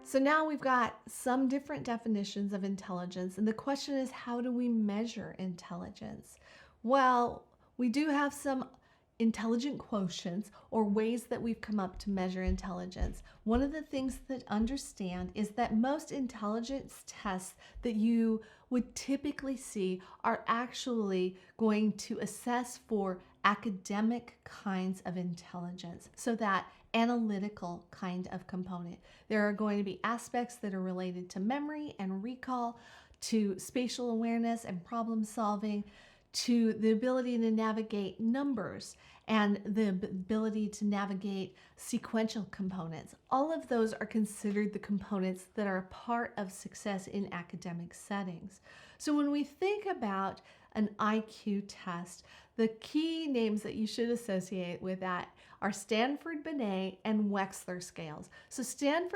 So now we've got some different definitions of intelligence, and the question is, how do we measure intelligence? Well, we do have some intelligent quotients or ways that we've come up to measure intelligence. One of the things that understand is that most intelligence tests that you would typically see are actually going to assess for academic kinds of intelligence, so that analytical kind of component. There are going to be aspects that are related to memory and recall, to spatial awareness and problem solving, to the ability to navigate numbers and the ability to navigate sequential components. All of those are considered the components that are a part of success in academic settings. So when we think about an IQ test, the key names that you should associate with that are Stanford-Binet and Wechsler scales. So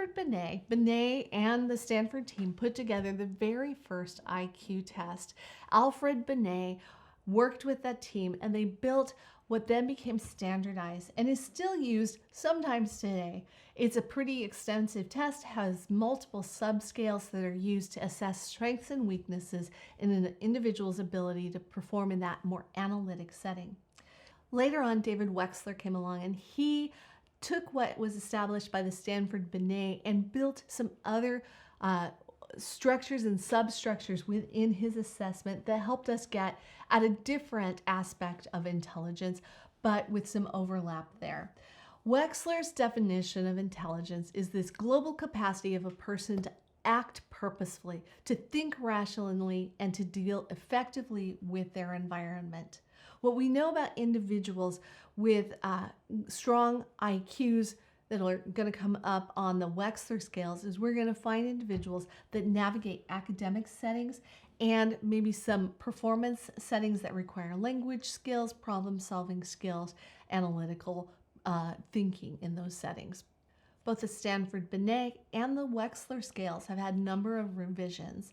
Binet and the Stanford team put together the very first IQ test. Alfred Binet worked with that team and they built what then became standardized and is still used sometimes today. It's a pretty extensive test, has multiple subscales that are used to assess strengths and weaknesses in an individual's ability to perform in that more analytic setting. Later on, David Wechsler came along and he took what was established by the Stanford Binet and built some other structures and substructures within his assessment that helped us get at a different aspect of intelligence, but with some overlap there. Wechsler's definition of intelligence is this global capacity of a person to act purposefully, to think rationally, and to deal effectively with their environment. What we know about individuals with strong IQs that are going to come up on the Wechsler scales is we're going to find individuals that navigate academic settings and maybe some performance settings that require language skills, problem-solving skills, analytical thinking in those settings. Both the Stanford Binet and the Wechsler scales have had a number of revisions.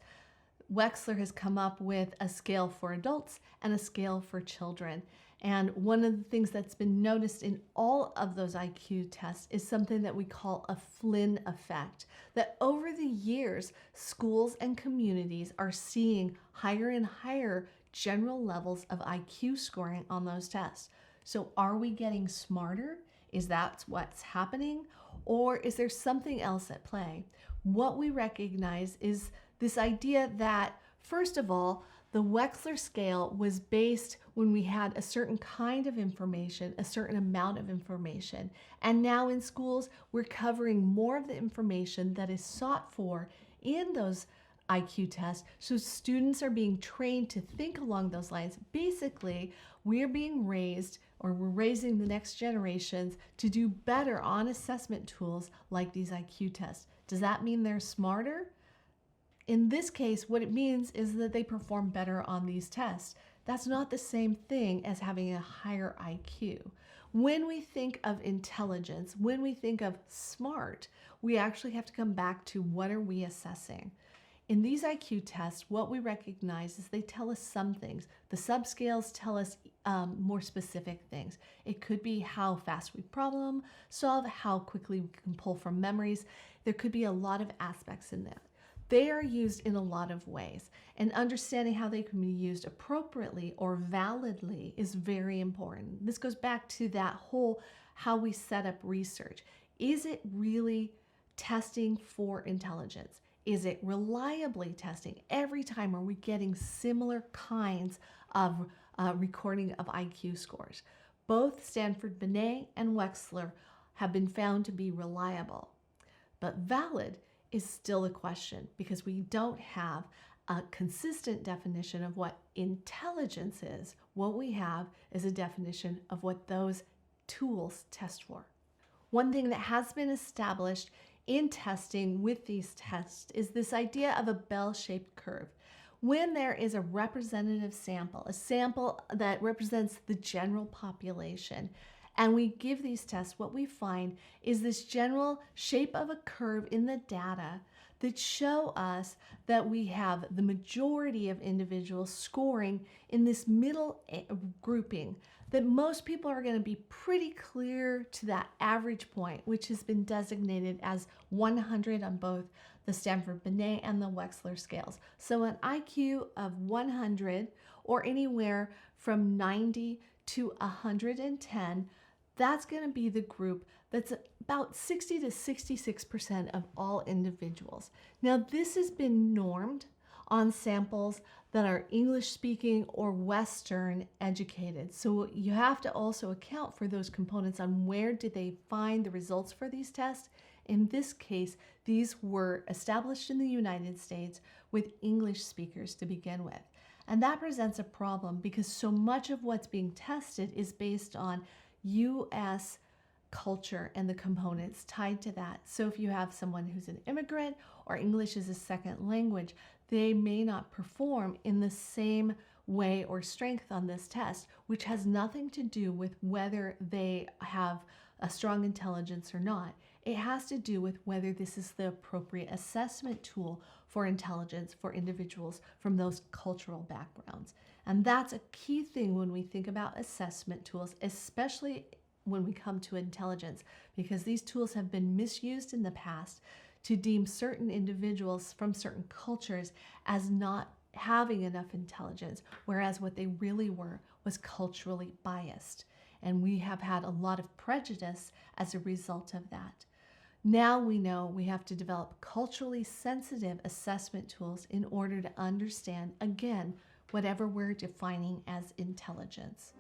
Wechsler has come up with a scale for adults and a scale for children. And one of the things that's been noticed in all of those IQ tests is something that we call a Flynn effect. That over the years, schools and communities are seeing higher and higher general levels of IQ scoring on those tests. So are we getting smarter? Is that what's happening? Or is there something else at play? What we recognize is this idea that, first of all, the Wechsler scale was based when we had a certain kind of information, a certain amount of information. And now in schools, we're covering more of the information that is sought for in those IQ tests. So students are being trained to think along those lines. Basically, we're being raised, or we're raising the next generations to do better on assessment tools like these IQ tests. Does that mean they're smarter? In this case, what it means is that they perform better on these tests. That's not the same thing as having a higher IQ. When we think of intelligence, when we think of smart, we actually have to come back to what are we assessing. In these IQ tests, what we recognize is they tell us some things. The subscales tell us more specific things. It could be how fast we problem solve, how quickly we can pull from memories. There could be a lot of aspects in that. They are used in a lot of ways, and understanding how they can be used appropriately or validly is very important. This goes back to that whole how we set up research. Is it really testing for intelligence? Is it reliably testing? Every time are we getting similar kinds of recording of IQ scores? Both Stanford Binet and Wechsler have been found to be reliable, but valid is still a question because we don't have a consistent definition of what intelligence is. What we have is a definition of what those tools test for. One thing that has been established in testing with these tests is this idea of a bell-shaped curve. When there is a representative sample, a sample that represents the general population, and we give these tests, what we find is this general shape of a curve in the data that show us that we have the majority of individuals scoring in this middle grouping. that most people are going to be pretty clear to that average point, which has been designated as 100 on both the Stanford-Binet and the Wechsler scales. So an IQ of 100 or anywhere from 90 to 110, that's going to be the group that's about 60 to 66% of all individuals. Now, this has been normed on samples that are English speaking or Western educated. So you have to also account for those components on where did they find the results for these tests. In this case, these were established in the United States with English speakers to begin with. And that presents a problem because so much of what's being tested is based on U.S. culture and the components tied to that. So if you have someone who's an immigrant or English is a second language, they may not perform in the same way or strength on this test, which has nothing to do with whether they have a strong intelligence or not. It has to do with whether this is the appropriate assessment tool for intelligence for individuals from those cultural backgrounds. And that's a key thing when we think about assessment tools, especially when we come to intelligence, because these tools have been misused in the past to deem certain individuals from certain cultures as not having enough intelligence, whereas what they really were was culturally biased. And we have had a lot of prejudice as a result of that. Now we know we have to develop culturally sensitive assessment tools in order to understand, again, whatever we're defining as intelligence.